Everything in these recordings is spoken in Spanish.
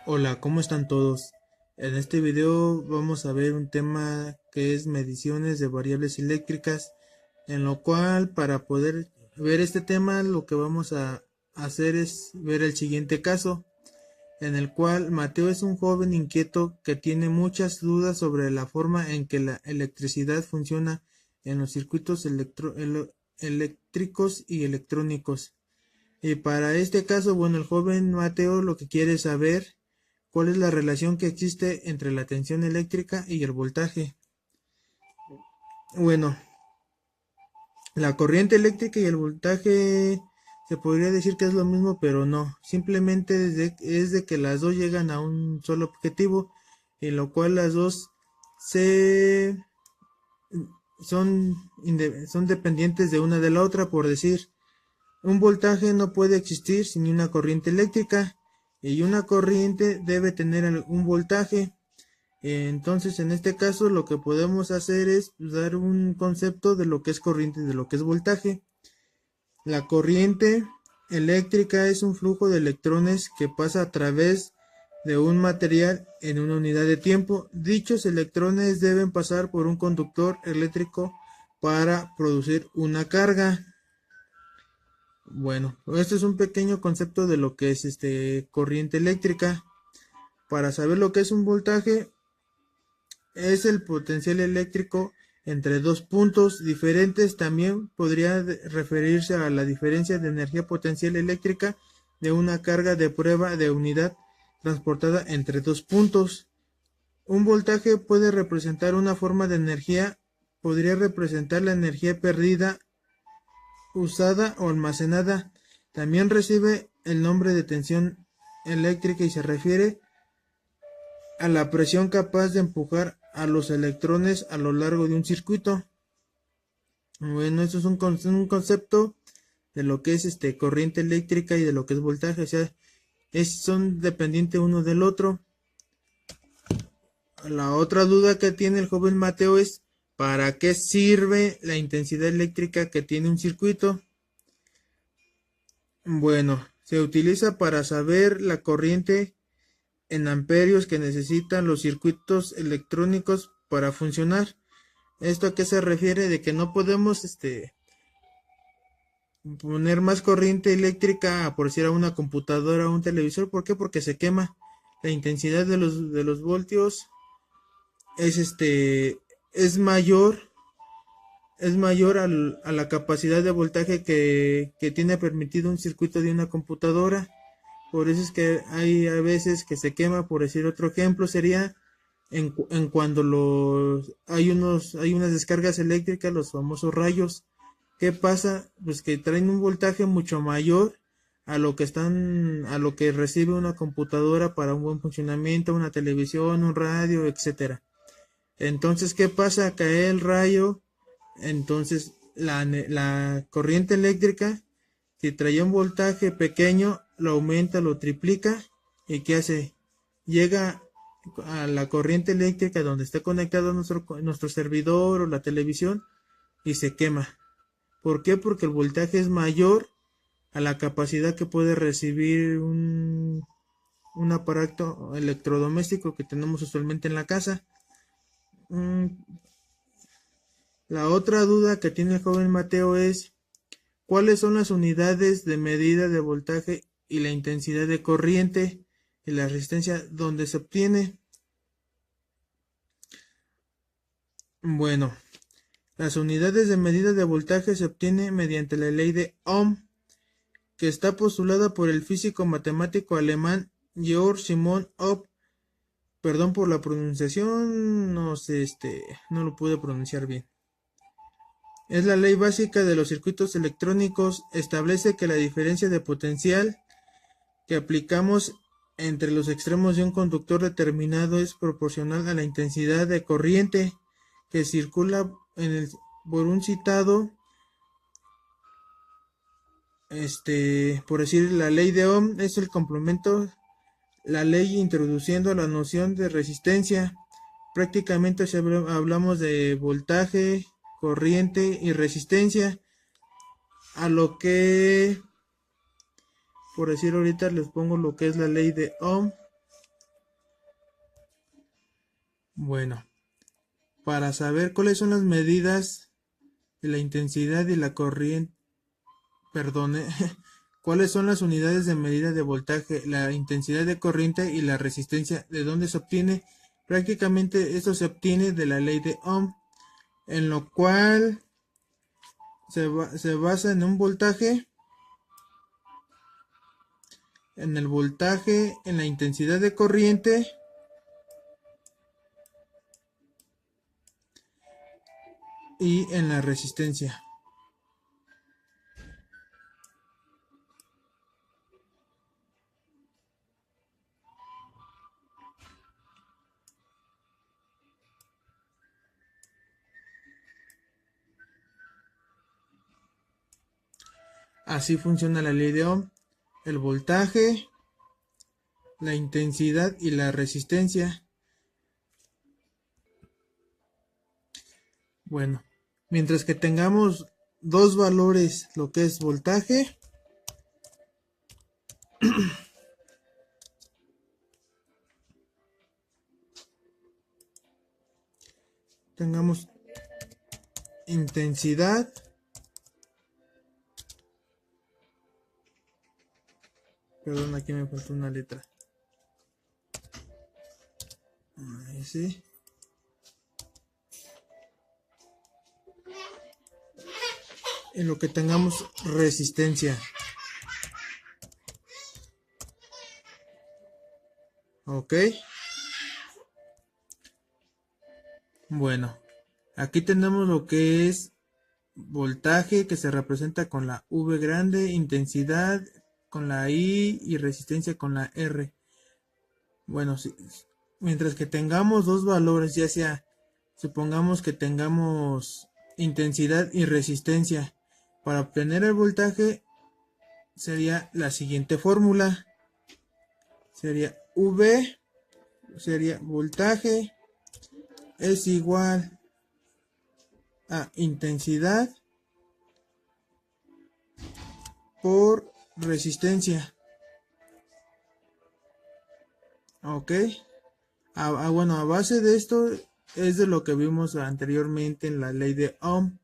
Hola, ¿cómo están todos? En este video vamos a ver un tema que es mediciones de variables eléctricas, en lo cual para poder ver este tema lo que vamos a hacer es ver el siguiente caso, en el cual Mateo es un joven inquieto que tiene muchas dudas sobre la forma en que la electricidad funciona en los circuitos eléctricos y electrónicos. Y para este caso, bueno, el joven Mateo lo que quiere saber cuál es la relación que existe entre la tensión eléctrica y el voltaje. Bueno, la corriente eléctrica y el voltaje se podría decir que es lo mismo, pero no. Simplemente es de que las dos llegan a un solo objetivo, en lo cual las dos se son dependientes de una de la otra. Por decir, un voltaje no puede existir sin una corriente eléctrica, y una corriente debe tener un voltaje. Entonces, en este caso, lo que podemos hacer es dar un concepto de lo que es corriente y de lo que es voltaje. La corriente eléctrica es un flujo de electrones que pasa a través de un material en una unidad de tiempo. Dichos electrones deben pasar por un conductor eléctrico para producir una carga. Bueno, este es un pequeño concepto de lo que es corriente eléctrica. Para saber lo que es un voltaje, es el potencial eléctrico entre dos puntos diferentes. También podría referirse a la diferencia de energía potencial eléctrica de una carga de prueba de unidad transportada entre dos puntos. Un voltaje puede representar una forma de energía, podría representar la energía perdida, usada o almacenada. También recibe el nombre de tensión eléctrica y se refiere a la presión capaz de empujar a los electrones a lo largo de un circuito. Bueno, eso es un concepto de lo que es corriente eléctrica y de lo que es voltaje. O sea, son dependientes uno del otro. La otra duda que tiene el joven Mateo es: ¿para qué sirve la intensidad eléctrica que tiene un circuito? Bueno, se utiliza para saber la corriente en amperios que necesitan los circuitos electrónicos para funcionar. ¿Esto a qué se refiere? De que no podemos poner más corriente eléctrica, por decir, a una computadora o un televisor. ¿Por qué? Porque se quema. La intensidad de los voltios es es mayor a la capacidad de voltaje que tiene permitido un circuito de una computadora. Por eso es que hay a veces que se quema. Por decir, otro ejemplo sería en cuando hay unas descargas eléctricas, los famosos rayos. ¿Qué pasa? Pues que traen un voltaje mucho mayor a lo que recibe una computadora para un buen funcionamiento, una televisión, un radio, etcétera. Entonces, ¿qué pasa? Cae el rayo. Entonces, la corriente eléctrica, si traía un voltaje pequeño, lo aumenta, lo triplica. ¿Y qué hace? Llega a la corriente eléctrica donde está conectado nuestro servidor o la televisión, y se quema. ¿Por qué? Porque el voltaje es mayor a la capacidad que puede recibir un aparato electrodoméstico que tenemos usualmente en la casa. La otra duda que tiene el joven Mateo es: ¿cuáles son las unidades de medida de voltaje y la intensidad de corriente y la resistencia donde se obtiene? Bueno, las unidades de medida de voltaje se obtienen mediante la ley de Ohm, que está postulada por el físico matemático alemán Georg Simon Ohm. Perdón por la pronunciación, no sé, no lo pude pronunciar bien. Es la ley básica de los circuitos electrónicos. Establece que la diferencia de potencial que aplicamos entre los extremos de un conductor determinado es proporcional a la intensidad de corriente que circula por un citado. Por decir, la ley de Ohm es el complemento, la ley introduciendo la noción de resistencia. Prácticamente si hablamos de voltaje, corriente y resistencia, a lo que, por decir, ahorita les pongo lo que es la ley de Ohm. Bueno, para saber cuáles son las medidas de la intensidad y la corriente, perdone, cuáles son las unidades de medida de voltaje, la intensidad de corriente y la resistencia, ¿de dónde se obtiene? Prácticamente esto se obtiene de la ley de Ohm, en lo cual se basa en un voltaje, en el voltaje, en la intensidad de corriente y en la resistencia. Así funciona la ley de Ohm: el voltaje, la intensidad y la resistencia. Bueno, mientras que tengamos dos valores, lo que es voltaje tengamos intensidad Perdón, aquí me faltó una letra. Ese. En lo que tengamos resistencia. Ok. Bueno, aquí tenemos lo que es voltaje, que se representa con la V grande, intensidad con la I y resistencia con la R. Bueno, mientras que tengamos dos valores, ya sea, supongamos que tengamos intensidad y resistencia, para obtener el voltaje sería la siguiente fórmula. Sería V, sería voltaje, es igual a intensidad por resistencia. Ok. Bueno, a base de esto es de lo que vimos anteriormente en la ley de Ohm.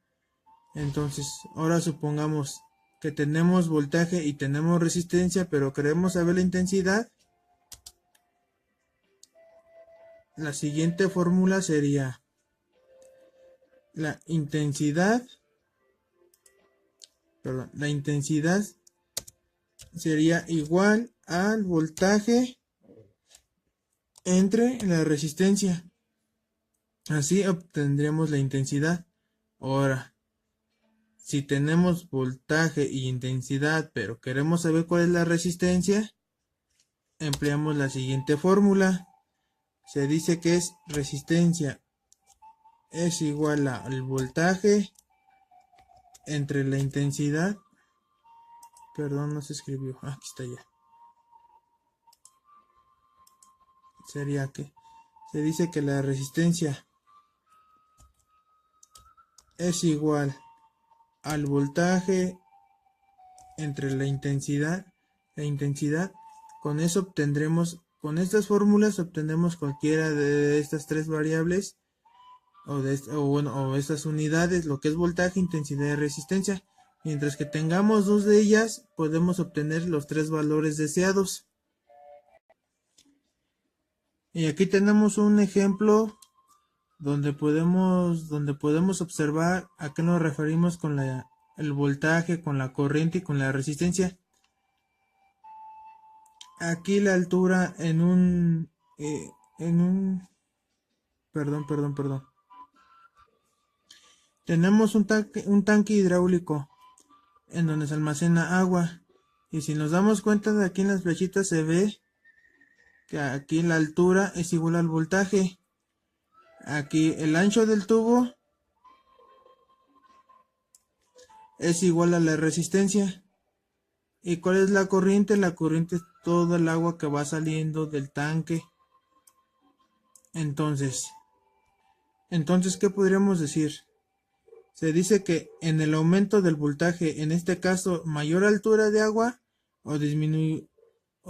Entonces, ahora supongamos que tenemos voltaje y tenemos resistencia, pero queremos saber la intensidad. La siguiente fórmula sería la intensidad sería igual al voltaje entre la resistencia. Así obtendremos la intensidad. Ahora, si tenemos voltaje y intensidad, pero queremos saber cuál es la resistencia, empleamos la siguiente fórmula. Se dice que es resistencia es igual al voltaje entre la intensidad. Perdón, no se escribió. Aquí está ya. Sería que se dice que la resistencia es igual al voltaje entre la intensidad. Con eso obtendremos, con estas fórmulas obtenemos cualquiera de estas tres variables o estas unidades, lo que es voltaje, intensidad y resistencia. Mientras que tengamos dos de ellas, podemos obtener los tres valores deseados. Y aquí tenemos un ejemplo donde podemos observar a qué nos referimos con el voltaje, con la corriente y con la resistencia. Aquí la altura perdón. Tenemos un tanque hidráulico en donde se almacena agua. Y si nos damos cuenta, de aquí en las flechitas se ve que aquí la altura es igual al voltaje. Aquí el ancho del tubo es igual a la resistencia. ¿Y cuál es la corriente? La corriente es todo el agua que va saliendo del tanque. Entonces, ¿qué podríamos decir? Se dice que en el aumento del voltaje, en este caso mayor altura de agua o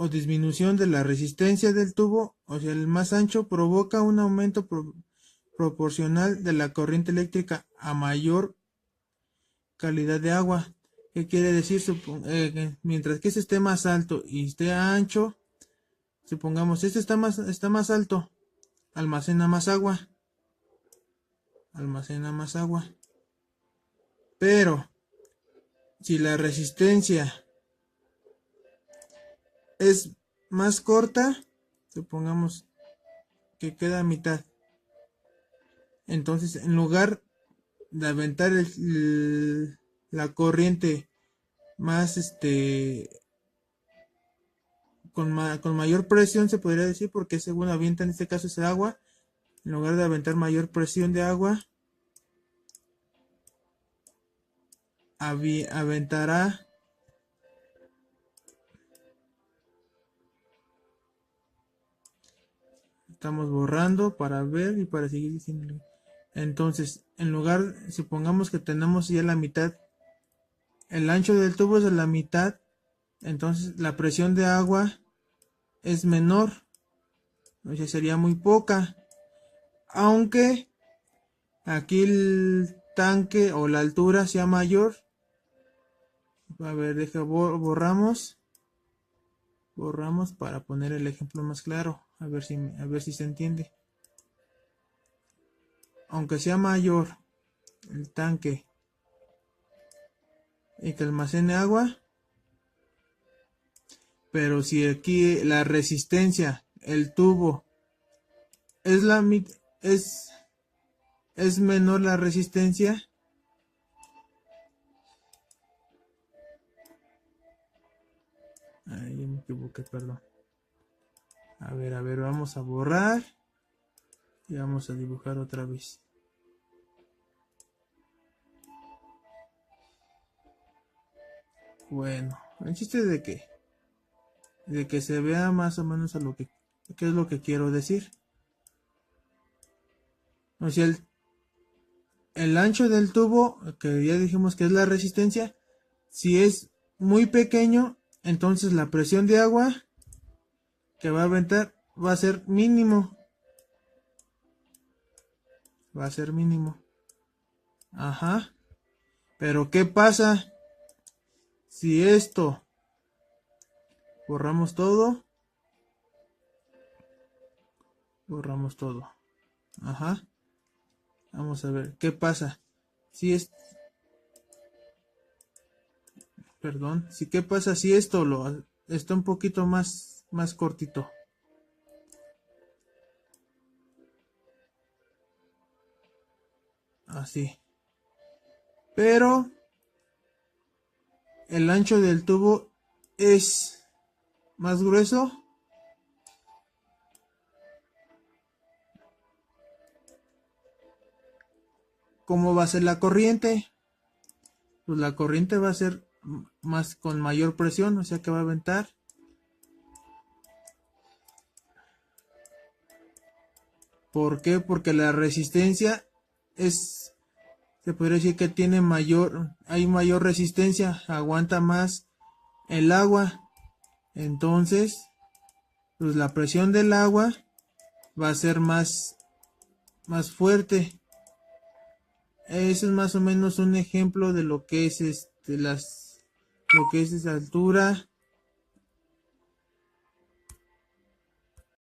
o disminución de la resistencia del tubo, o sea, el más ancho, provoca un aumento proporcional de la corriente eléctrica a mayor calidad de agua. ¿Qué quiere decir? Mientras que este esté más alto y esté ancho, supongamos este está más alto, almacena más agua, pero si la resistencia es más corta, supongamos que queda a mitad, entonces en lugar de aventar la corriente más con mayor presión, se podría decir, porque según avienta en este caso es el agua, en lugar de aventar mayor presión de agua, aventará estamos borrando para ver y para seguir diciendo. Entonces, en lugar, supongamos que tenemos ya la mitad, el ancho del tubo es de la mitad, entonces la presión de agua es menor, o sea, sería muy poca, aunque aquí el tanque o la altura sea mayor. A ver, borramos para poner el ejemplo más claro, a ver si se entiende. Aunque sea mayor el tanque y que almacene agua, pero si aquí la resistencia, el tubo es es menor la resistencia, ahí me equivoqué, perdón. A ver, vamos a borrar y vamos a dibujar otra vez. Bueno, el chiste de que se vea más o menos a qué es lo que quiero decir. O sea, el ancho del tubo, que ya dijimos que es la resistencia, si es muy pequeño, entonces la presión de agua que va a aventar va a ser mínimo. Ajá. Pero ¿qué pasa si esto borramos todo? Ajá. Vamos a ver qué pasa si es qué pasa si esto está un poquito más cortito. Así. Pero el ancho del tubo es más grueso. ¿Cómo va a ser la corriente? Pues la corriente va a ser con mayor presión, o sea que va a aventar. ¿Por qué? Porque la resistencia se podría decir que hay mayor resistencia, aguanta más el agua. Entonces, pues la presión del agua va a ser más fuerte. Eso es más o menos un ejemplo de lo que es lo que es esa altura